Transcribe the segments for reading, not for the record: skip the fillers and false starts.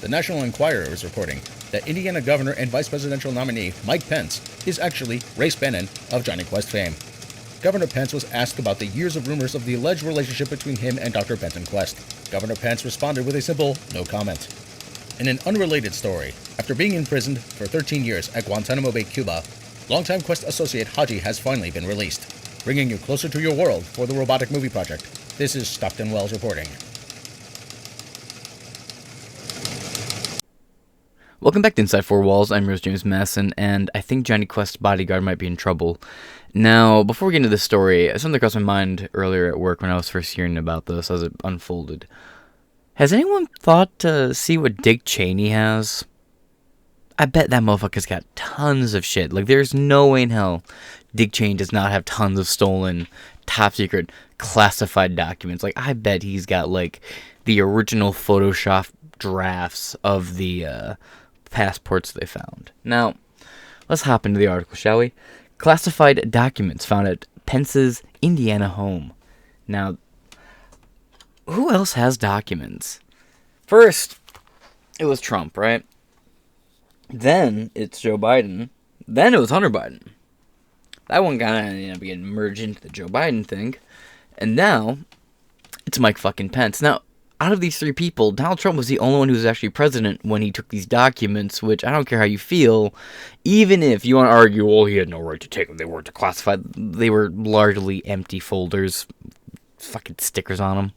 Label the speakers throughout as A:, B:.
A: The National Enquirer is reporting that Indiana Governor and Vice Presidential nominee Mike Pence is actually Ray Bannon of Johnny Quest fame. Governor Pence was asked about the years of rumors of the alleged relationship between him and Dr. Benton Quest. Governor Pence responded with a simple no comment. In an unrelated story, after being imprisoned for 13 years at Guantanamo Bay, Cuba, longtime Quest associate Haji has finally been released, bringing you closer to your world for the Robotic Movie Project. This is Stockton Wells reporting.
B: Welcome back to Inside Four Walls. I'm Rose James Masson, and I think Johnny Quest's bodyguard might be in trouble. Now, before we get into this story, something crossed my mind earlier at work when I was first hearing about this as it unfolded. Has anyone thought to see what Dick Cheney has? I bet that motherfucker's got tons of shit. Like, there's no way in hell Dick Cheney does not have tons of stolen, top-secret, classified documents. Like, I bet he's got, like, the original Photoshop drafts of the passports they found. Now, let's hop into the article, shall we? Classified documents found at Pence's Indiana home. Now, who else has documents? First, it was Trump, right? Then, it's Joe Biden. Then, it was Hunter Biden. That one kind of ended up getting merged into the Joe Biden thing. And now, it's Mike fucking Pence. Now, out of these three people, Donald Trump was the only one who was actually president when he took these documents, which I don't care how you feel, even if you want to argue, well, he had no right to take them, they weren't classified, they were largely empty folders, fucking stickers on them,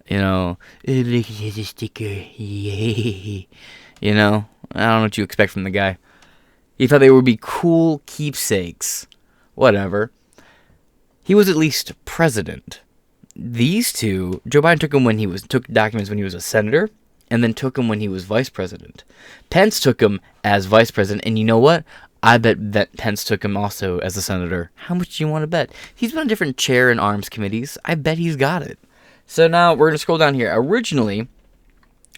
B: you know, look at the sticker, yay, you know, I don't know what you expect from the guy. He thought they would be cool keepsakes, whatever. He was at least president. These two, Joe Biden took documents when he was a senator, and then took them when he was vice president. Pence took them as vice president, and you know what? I bet that Pence took him also as a senator. How much do you want to bet? He's been on different chair and arms committees. I bet he's got it. So now we're going to scroll down here. Originally,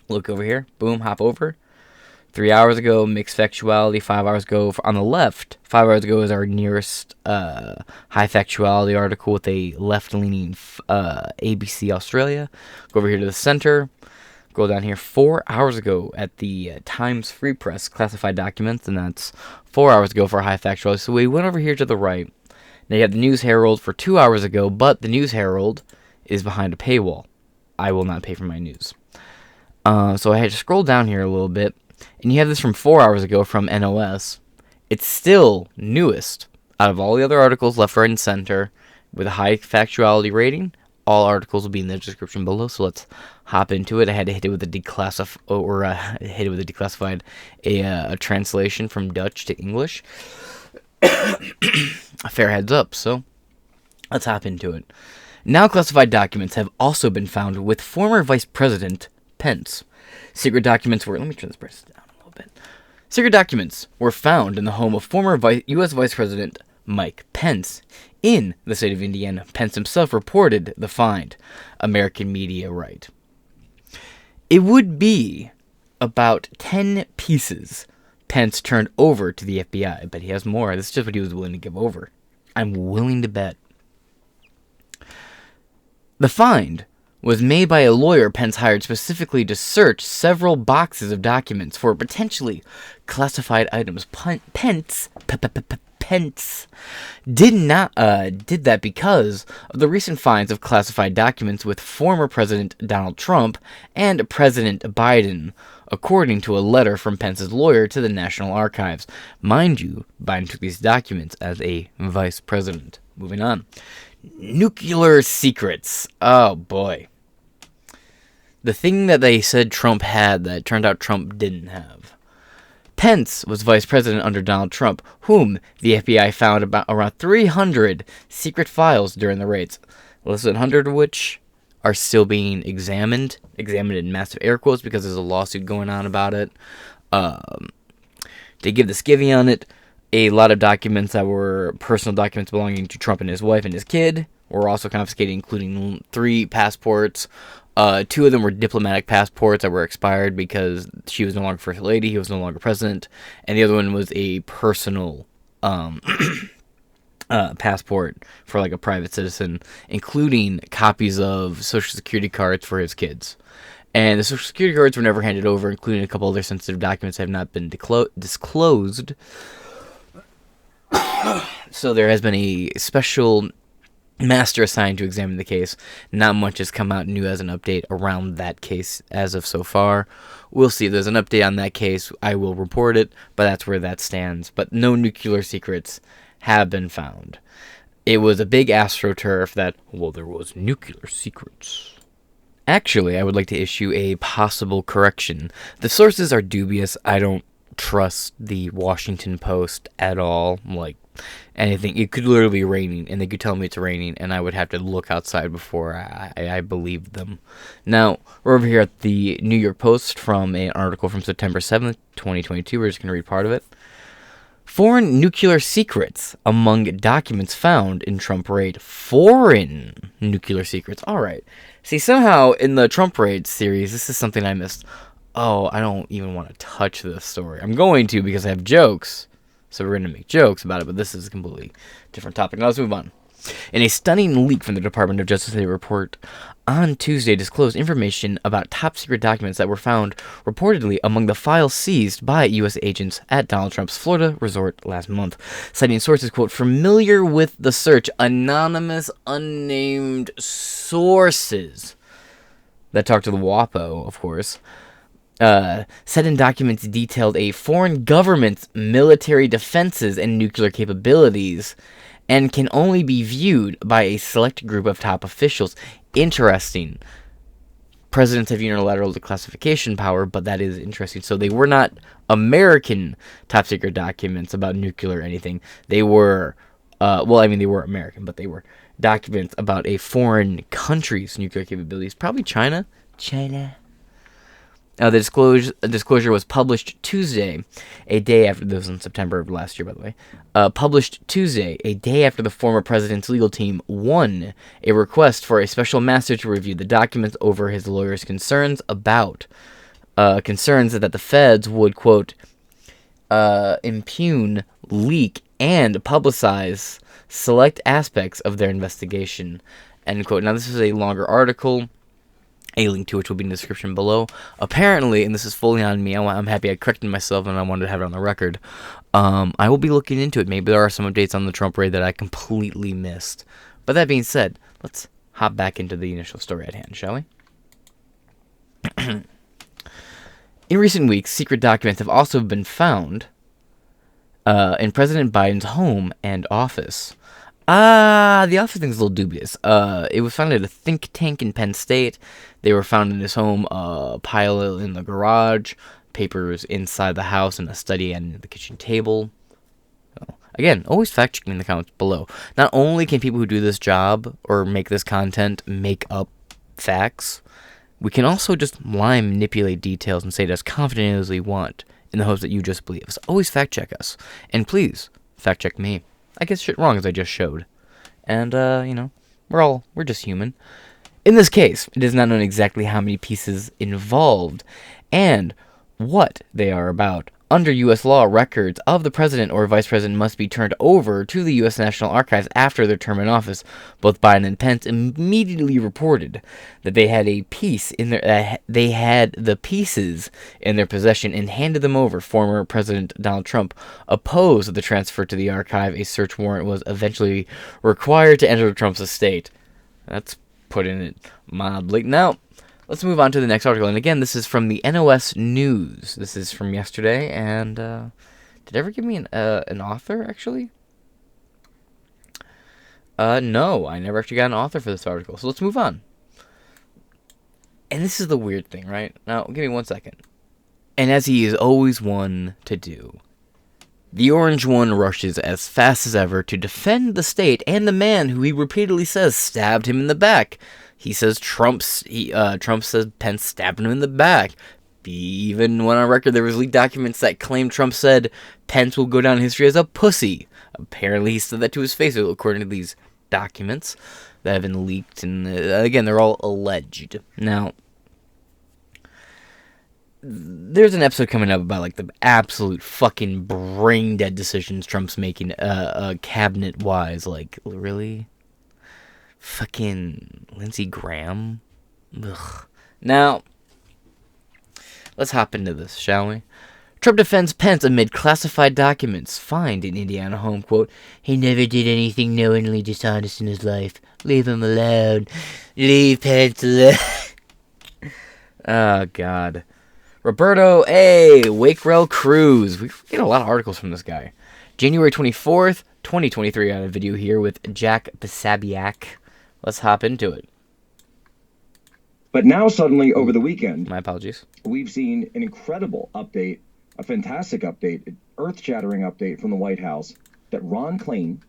B: look over here. Boom, hop over. 3 hours ago, mixed factuality. 5 hours ago, on the left, 5 hours ago is our nearest high factuality article with a left-leaning ABC Australia. Go over here to the center. Go down here 4 hours ago at the Times Free Press classified documents, and that's 4 hours ago for high factuality. So we went over here to the right. Now you have the News Herald for 2 hours ago, but the News Herald is behind a paywall. I will not pay for my news. So I had to scroll down here a little bit. And you have this from 4 hours ago from NOS. It's still newest out of all the other articles left, right, and center with a high factuality rating. All articles will be in the description below, so let's hop into it. I had to hit it with a declassified a translation from Dutch to English. A fair heads up, so let's hop into it. Now classified documents have also been found with former Vice President Pence. Secret documents were... Let me turn this price down a little bit. Secret documents were found in the home of former U.S. Vice President Mike Pence in the state of Indiana. Pence himself reported the find. American media write. It would be about 10 pieces Pence turned over to the FBI. I bet he has more. This is just what he was willing to give over. I'm willing to bet. The find was made by a lawyer Pence hired specifically to search several boxes of documents for potentially classified items. Pence did that because of the recent finds of classified documents with former President Donald Trump and President Biden, according to a letter from Pence's lawyer to the National Archives. Mind you, Biden took these documents as a vice president. Moving on. Nuclear secrets. Oh boy. The thing that they said Trump had that turned out Trump didn't have. Pence was vice president under Donald Trump, whom the FBI found around 300 secret files during the raids. Less than 100 of which are still being examined in massive air quotes because there's a lawsuit going on about it. They give the skivvy on it. A lot of documents that were personal documents belonging to Trump and his wife and his kid were also confiscated, including 3 passports. 2 of them were diplomatic passports that were expired because she was no longer first lady, he was no longer president, and the other one was a personal passport for like a private citizen, including copies of Social Security cards for his kids. And the Social Security cards were never handed over, including a couple other sensitive documents that have not been disclosed. So there has been a special master assigned to examine the case. Not much has come out new as an update around that case as of so far. We'll see if there's an update on that case. I will report it, but that's where that stands. But no nuclear secrets have been found. It was a big astroturf that, well, there was nuclear secrets. Actually, I would like to issue a possible correction. The sources are dubious. I don't trust the Washington Post at all. Like, anything. It could literally be raining, and they could tell me it's raining, and I would have to look outside before I believed them. Now, we're over here at the New York Post from an article from September 7th, 2022. We're just going to read part of it. Foreign nuclear secrets among documents found in Trump raid. Foreign nuclear secrets. All right. See, somehow in the Trump raid series, this is something I missed. Oh, I don't even want to touch this story. I'm going to because I have jokes. So we're going to make jokes about it, but this is a completely different topic. Now let's move on. In a stunning leak from the Department of Justice, a report on Tuesday disclosed information about top-secret documents that were found reportedly among the files seized by U.S. agents at Donald Trump's Florida resort last month. Citing sources, quote, familiar with the search, anonymous, unnamed sources that talked to the WAPO, of course, said in documents detailed a foreign government's military defenses and nuclear capabilities and can only be viewed by a select group of top officials. Interesting. Presidents have unilateral declassification power, but that is interesting. So they were not American top secret documents about nuclear or anything. They were, they were American, but they were documents about a foreign country's nuclear capabilities. Probably China. The disclosure was published Tuesday, a day after, this was in September of last year, by the way, published Tuesday, a day after the former president's legal team won a request for a special master to review the documents over his lawyer's concerns that the feds would, quote, impugn, leak, and publicize select aspects of their investigation, end quote. Now, this is a longer article, a link to which will be in the description below. Apparently, and this is fully on me, I'm happy I corrected myself and I wanted to have it on the record, I will be looking into it. Maybe there are some updates on the Trump raid that I completely missed. But that being said, let's hop back into the initial story at hand, shall we? In recent weeks, secret documents have also been found in President Biden's home and office. The office thing's a little dubious. It was found at a think tank in Penn State. They were found in his home, a pile in the garage, papers inside the house, and a study and the kitchen table. So, again, always fact checking in the comments below. Not only can people who do this job or make this content make up facts, we can also just lie and manipulate details and say it as confidently as we want in the hopes that you just believe us. Always fact check us. And please, fact check me. I get shit wrong, as I just showed. And, we're just human. In this case, it is not known exactly how many pieces involved and what they are about. Under U.S. law, records of the president or vice president must be turned over to the U.S. National Archives after their term in office. Both Biden and Pence immediately reported that they had the pieces in their possession and handed them over. Former President Donald Trump opposed the transfer to the archive. A search warrant was eventually required to enter Trump's estate. That's putting it mildly. Now, let's move on to the next article. And again, this is from the NOS News. This is from yesterday. And did it ever give me an author, actually? No, I never actually got an author for this article. So let's move on. And this is the weird thing, right? Now, give me 1 second. And as he is always one to do, the Orange One rushes as fast as ever to defend the state and the man who he repeatedly says stabbed him in the back. He says Trump says Pence stabbed him in the back. Even went on record there was leaked documents that claim Trump said Pence will go down in history as a pussy. Apparently he said that to his face, according to these documents that have been leaked. And again, they're all alleged. Now, there's an episode coming up about like the absolute fucking brain dead decisions Trump's making, cabinet wise. Like, really? Fucking Lindsey Graham? Ugh. Now, Let's hop into this, shall we? Trump defends Pence amid classified documents. Find in Indiana home, quote, "He never did anything knowingly dishonest in his life. Leave him alone. Leave Pence alone." Oh, God. Roberto A. Wakerell Cruz. We get a lot of articles from this guy. January 24th, 2023. I got a video here with Jack Basabiak. Let's hop into it.
C: But now suddenly over the weekend,
B: My apologies.
C: we've seen an incredible update, a fantastic update, an earth-shattering update from the White House that Ron Klain,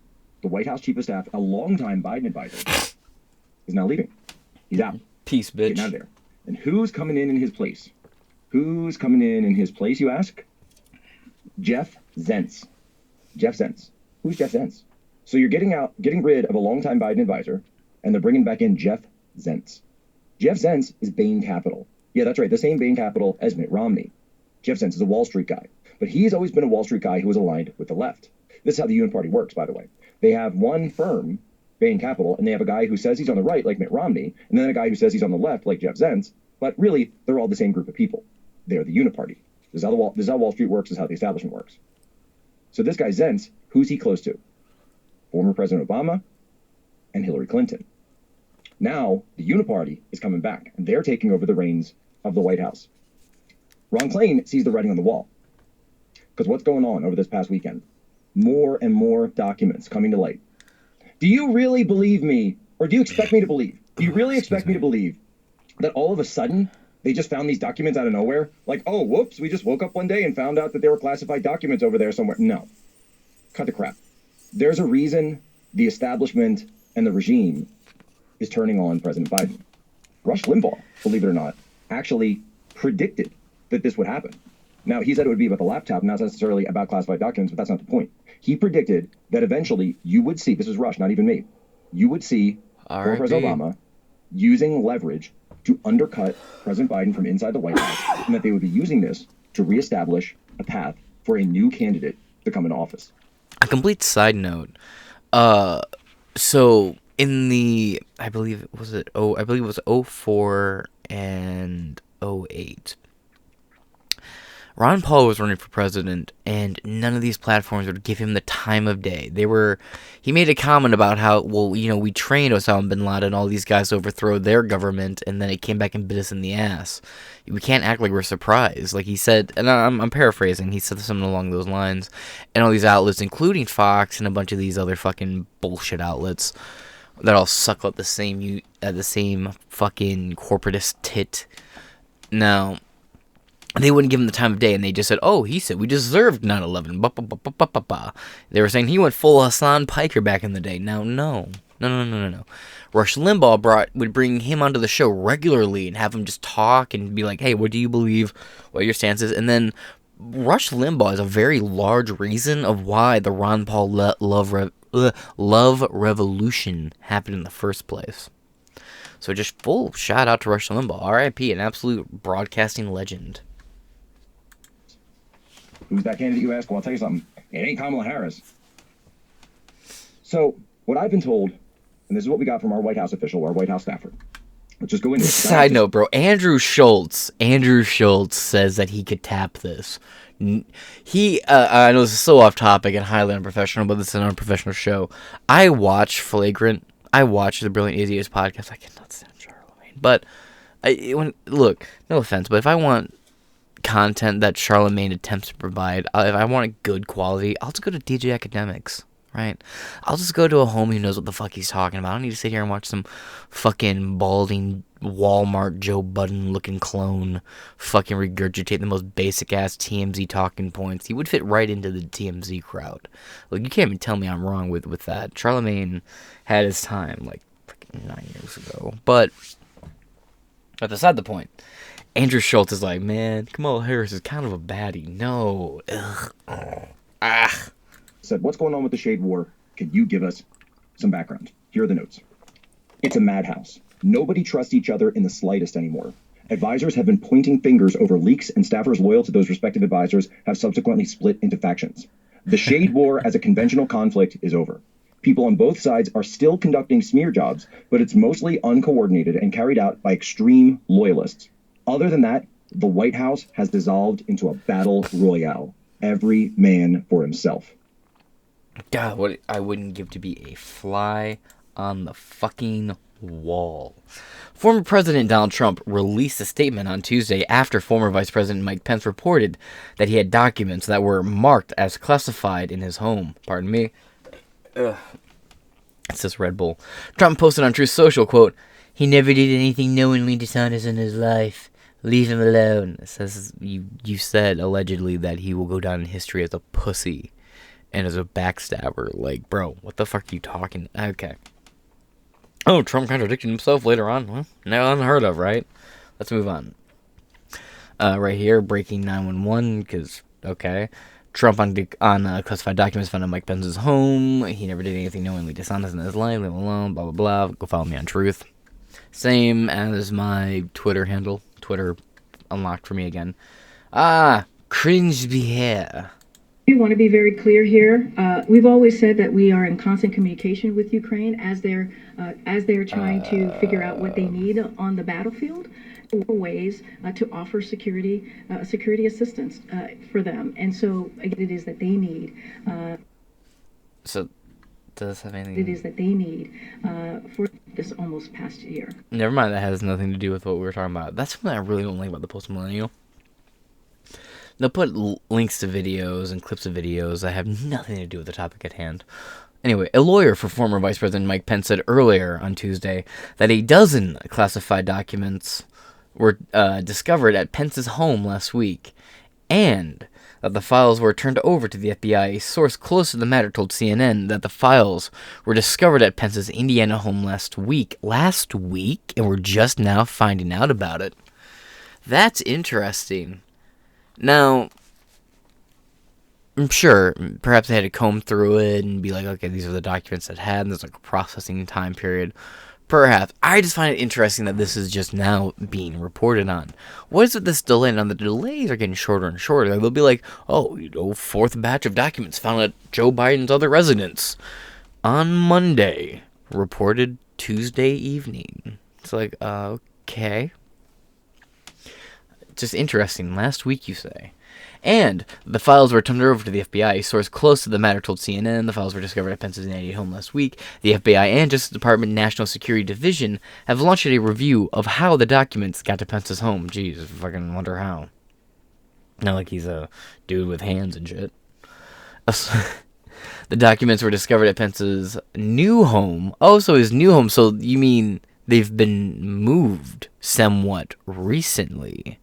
C: the White House chief of staff, a longtime Biden advisor, is now leaving. He's out.
B: Peace, bitch.
C: Getting out of there. And who's coming in his place? Who's coming in his place, you ask? Jeff Zients. Jeff Zients. Who's Jeff Zients? So you're getting rid of a longtime Biden advisor, and they're bringing back in Jeff Zients. Jeff Zients is Bain Capital. Yeah, that's right, the same Bain Capital as Mitt Romney. Jeff Zients is a Wall Street guy. But he's always been a Wall Street guy who was aligned with the left. This is how the Uniparty works, by the way. They have one firm, Bain Capital, and they have a guy who says he's on the right, like Mitt Romney, and then a guy who says he's on the left, like Jeff Zients, but really, they're all the same group of people. They're the Uniparty. This is how Wall Street works, this is how the establishment works. So this guy Zients, who's he close to? Former President Obama and Hillary Clinton. Now, the Uniparty is coming back, and they're taking over the reins of the White House. Ron Klain sees the writing on the wall. Because what's going on over this past weekend? More and more documents coming to light. Do you really believe me, or do you expect me to believe? Do you really expect me to believe that all of a sudden, they just found these documents out of nowhere? Like, oh, whoops, we just woke up one day and found out that there were classified documents over there somewhere. No. Cut the crap. There's a reason the establishment and the regime is turning on President Biden. Rush Limbaugh, believe it or not, actually predicted that this would happen. Now, he said it would be about the laptop, not necessarily about classified documents, but that's not the point. He predicted that eventually you would see, this is Rush, not even me, you would see former President Obama using leverage to undercut President Biden from inside the White House, and that they would be using this to reestablish a path for a new candidate to come into office.
B: A complete side note. So in the, I believe it was 04 and 08. Ron Paul was running for president, and none of these platforms would give him the time of day. He made a comment about how, we trained Osama bin Laden, all these guys overthrow their government, and then it came back and bit us in the ass. We can't act like we're surprised. Like he said, and I'm paraphrasing, he said something along those lines, and all these outlets, including Fox and a bunch of these other fucking bullshit outlets, that all suck up the same fucking corporatist tit. Now, they wouldn't give him the time of day, and they just said, oh, he said we deserved 9/11. They were saying he went full Hassan Piker back in the day. Now, no. Rush Limbaugh would bring him onto the show regularly and have him just talk and be like, hey, what do you believe? What are your stances? And then Rush Limbaugh is a very large reason of why the Ron Paul love revolution happened in the first place. So just full shout out to Rush Limbaugh. R.I.P., an absolute broadcasting legend.
C: Who's that candidate, you ask? Well, I'll tell you something. It ain't Kamala Harris. So what I've been told, and this is what we got from our White House official, our White House staffer. Let's just go into it.
B: Side note, bro. Andrew Schultz says that he could tap this. I know this is so off topic and highly unprofessional, but this is an unprofessional show. I watch Flagrant. I watch the Brilliant Idiots podcast. I cannot stand Charlemagne. But, look, no offense, but if I want content that Charlemagne attempts to provide, if I want a good quality, I'll just go to DJ Academics, right? I'll just go to a homie who knows what the fuck he's talking about. I don't need to sit here and watch some fucking balding Walmart Joe Budden looking clone fucking regurgitate the most basic ass TMZ talking points. He would fit right into the TMZ crowd. Like, you can't even tell me I'm wrong with that. Charlemagne had his time like freaking 9 years ago. But that's beside the point. Andrew Schultz is like, man, Kamala Harris is kind of a baddie. No. Ugh.
C: Said, what's going on with the shade war? Can you give us some background? Here are the notes. It's a madhouse. Nobody trusts each other in the slightest anymore. Advisors have been pointing fingers over leaks, and staffers loyal to those respective advisors have subsequently split into factions. The shade war as a conventional conflict is over. People on both sides are still conducting smear jobs, but it's mostly uncoordinated and carried out by extreme loyalists. Other than that, The White House has dissolved into a battle royale. Every man for himself.
B: God, what I wouldn't give to be a fly on the fucking wall. Former President Donald Trump released a statement on Tuesday after former Vice President Mike Pence reported that he had documents that were marked as classified in his home. Pardon me. Ugh. It says Red Bull. Trump posted on Truth Social, quote, "He never did anything knowingly dishonest in his life. Leave him alone." It says you said, allegedly, that he will go down in history as a pussy and as a backstabber. Like, bro, what the fuck are you talking? Okay. Oh, Trump contradicted himself later on. Well, now unheard of, right? Let's move on. Right here, breaking 911, because, okay. Trump on classified documents found in Mike Pence's home. He never did anything knowingly dishonest in his life. Leave him alone, blah, blah, blah. Go follow me on Truth. Same as my Twitter handle. Twitter unlocked for me again. Cringe be here.
D: We want to be very clear here. We've always said that we are in constant communication with Ukraine as they're trying to figure out what they need on the battlefield, ways to offer security assistance for them. And so it is that they need.
B: So, does this have anything?
D: It is that they need for this almost past year.
B: Never mind. That has nothing to do with what we were talking about. That's something I really don't like about the post-millennial. They'll put links to videos and clips of videos that have nothing to do with the topic at hand. Anyway, a lawyer for former Vice President Mike Pence said earlier on Tuesday that a dozen classified documents were discovered at Pence's home last week, and that the files were turned over to the FBI. A source close to the matter told CNN that the files were discovered at Pence's Indiana home last week, and we're just now finding out about it. That's interesting. Now, I'm sure, perhaps they had to comb through it and be like, okay, these are the documents that had, and there's like a processing time period. Perhaps. I just find it interesting that this is just now being reported on. What is with this delay? Now, the delays are getting shorter and shorter. They'll be like, fourth batch of documents found at Joe Biden's other residence on Monday, reported Tuesday evening. It's like, okay. Just interesting. Last week, you say. And the files were turned over to the FBI. A source close to the matter told CNN the files were discovered at Pence's Indiana home last week. The FBI and Justice Department National Security Division have launched a review of how the documents got to Pence's home. Jeez, I fucking wonder how. Not like he's a dude with hands and shit. The documents were discovered at Pence's new home. Oh, so his new home. So you mean they've been moved somewhat recently?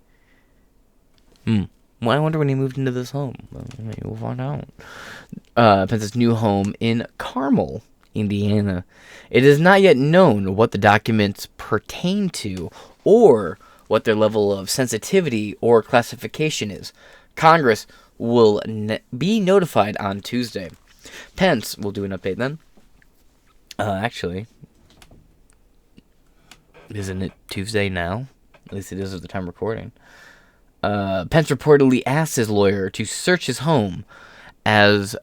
B: Well, I wonder when he moved into this home. Well, maybe we'll find out. Pence's new home in Carmel, Indiana. It is not yet known what the documents pertain to or what their level of sensitivity or classification is. Congress will be notified on Tuesday. Pence will do an update then. Actually, isn't it Tuesday now? At least it is at the time recording. Pence reportedly asked his lawyer to search his home as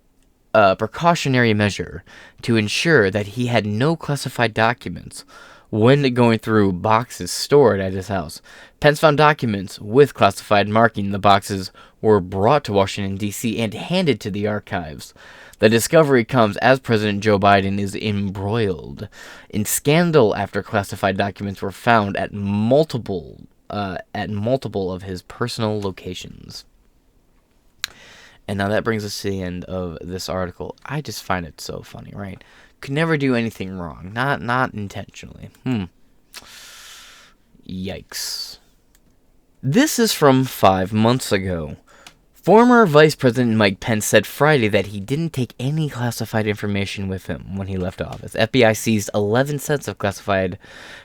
B: a precautionary measure to ensure that he had no classified documents when going through boxes stored at his house. Pence found documents with classified marking. The boxes were brought to Washington, D.C. and handed to the archives. The discovery comes as President Joe Biden is embroiled in scandal after classified documents were found at multiple of his personal locations. And now that brings us to the end of this article. I just find it so funny, right? Could never do anything wrong. Not intentionally. Yikes. This is from 5 months ago. Former Vice President Mike Pence said Friday that he didn't take any classified information with him when he left office. FBI seized 11 sets of classified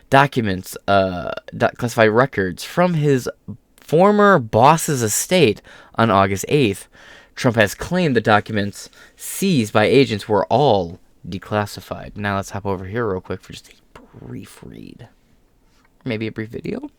B: documents, classified records from his former boss's estate on August 8th. Trump has claimed the documents seized by agents were all declassified. Now let's hop over here real quick for just a brief read. Maybe a brief video?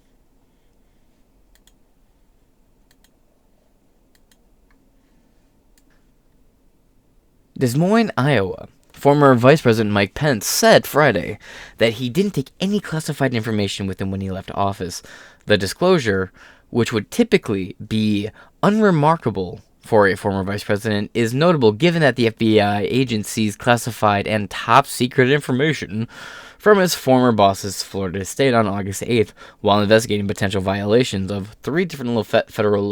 B: Des Moines, Iowa. Former Vice President Mike Pence said Friday that he didn't take any classified information with him when he left office. The disclosure, which would typically be unremarkable for a former vice president, is notable given that the FBI agent seized classified and top secret information from his former boss's Florida estate on August 8th while investigating potential violations of three different federal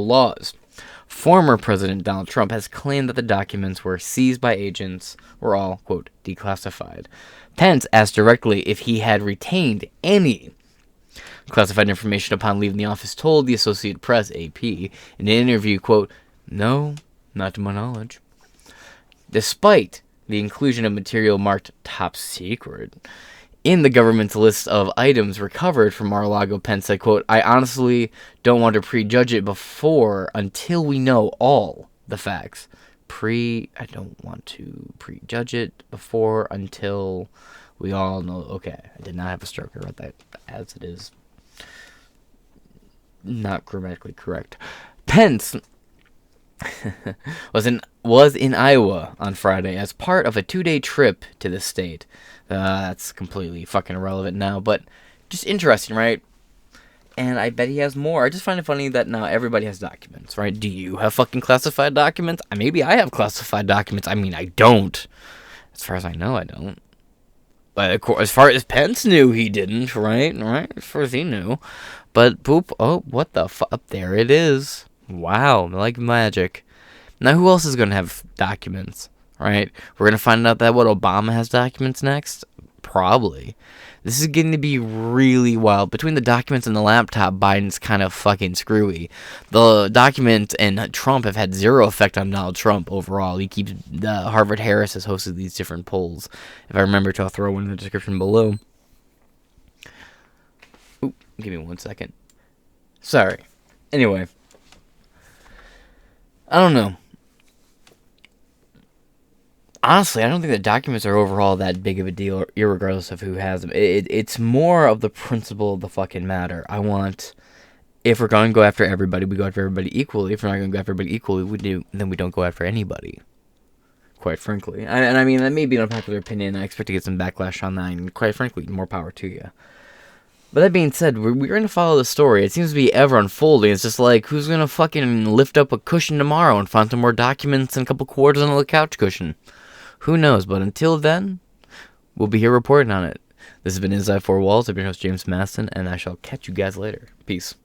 B: laws. Former President Donald Trump has claimed that the documents were seized by agents were all, quote, declassified. Pence asked directly if he had retained any classified information upon leaving the office, told the Associated Press, AP, in an interview, quote, "No, not to my knowledge." Despite the inclusion of material marked top secret in the government's list of items recovered from Mar-a-Lago, Pence said, quote, "I honestly don't want to prejudge it until we know all the facts. I don't want to prejudge it until we all know." Okay, I did not have a stroke. I read that as it is. Not grammatically correct. Pence was in Iowa on Friday as part of a 2-day trip to the state. That's completely fucking irrelevant now, but just interesting, right? And I bet he has more. I just find it funny that now everybody has documents, right? Do you have fucking classified documents? Maybe I have classified documents. I mean, I don't. As far as I know, I don't. But of course, as far as Pence knew, he didn't, right? As far as he knew. But boop, oh, what the fuck? There it is. Wow, like magic. Now, who else is going to have documents, right? We're going to find out that Obama has documents next? Probably. This is getting to be really wild. Between the documents and the laptop, Biden's kind of fucking screwy. The document and Trump have had zero effect on Donald Trump overall. He keeps, Harvard Harris has hosted these different polls. If I remember to, I'll throw one in the description below. Ooh, give me 1 second. Sorry. Anyway. I don't know. Honestly, I don't think the documents are overall that big of a deal, irregardless of who has them. It's more of the principle of the fucking matter. If we're going to go after everybody, we go after everybody equally. If we're not going to go after everybody equally, then we don't go after anybody. Quite frankly. And I mean, that may be an unpopular opinion. I expect to get some backlash on that, and quite frankly, more power to you. But that being said, we're going to follow the story. It seems to be ever unfolding. It's just like, who's going to fucking lift up a cushion tomorrow and find some more documents and a couple quarters on the couch cushion? Who knows? But until then, we'll be here reporting on it. This has been Inside Four Walls. I've been your host, James Maston, and I shall catch you guys later. Peace.